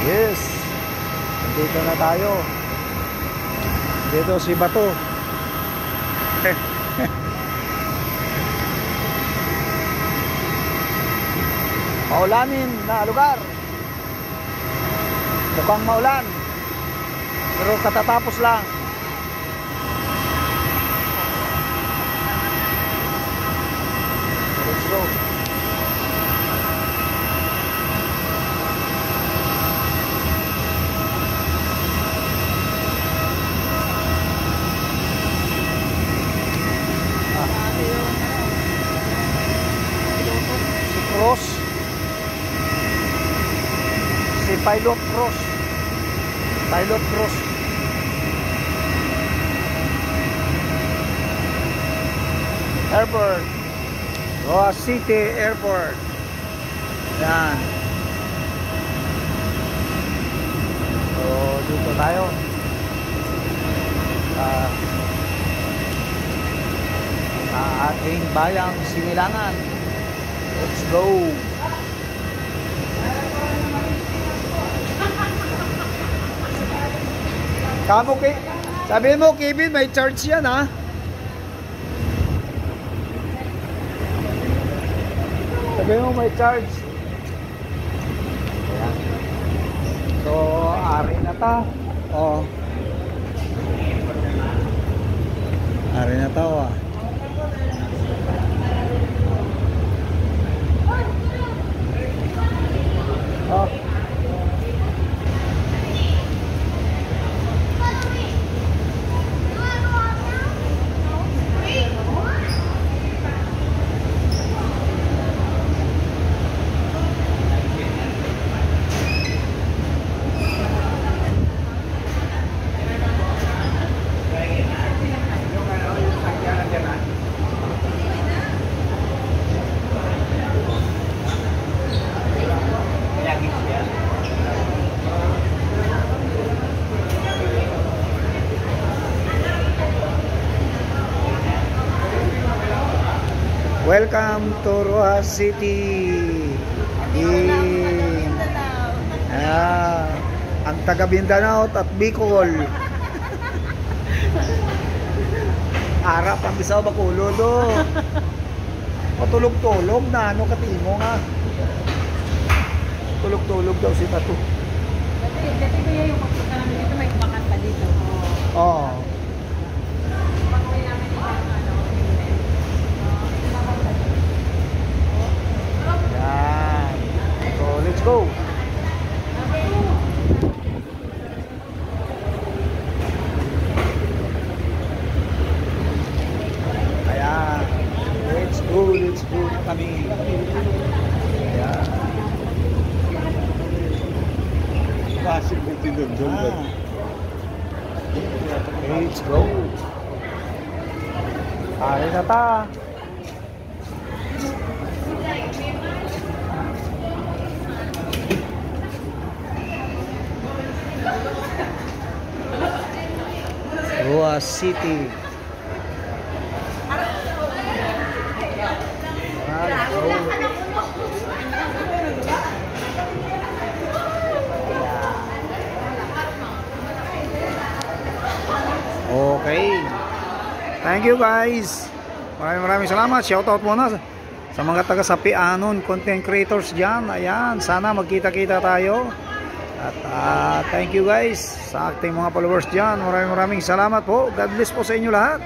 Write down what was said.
Yes, nandito na tayo. Dito si Bato. Maulanin na lugar. Mukhang maulan, pero katatapos lang. Let's go. Cross, si Pilot Cross, Pilot Cross. Airport, Roa City Airport. Yan. So dito tayo sa ating bayang Sinilangan. Let's go. Kamo kay, sabihin mo Kevin, may charge yan ha. Sabihin mo may charge. Ayan. So ari na ta. Oh. Ari na ta oh. Oh. Welcome to Roa City. Ang taga Mindanao at Bicol. Harap ang bisaw bakulo do. Patulog-tulog na ano katimo nga. Tulog-tulog daw si Tato. Dati ko yung pagpunta namin dito, may kumakan pa dito. Oo. Yan. So let's go. Ayan. Let's go na kami. Ayan. Pasig na tinundun. Let's go. Ari na ta. Roa City. Okay. Thank you guys. Maraming salamat. Shoutout muna sa mga taga Sapianon content creators dyan. Ayan. Sana magkita-kita tayo. At thank you guys sa ating mga followers dyan. Maraming salamat po. God bless po sa inyo lahat.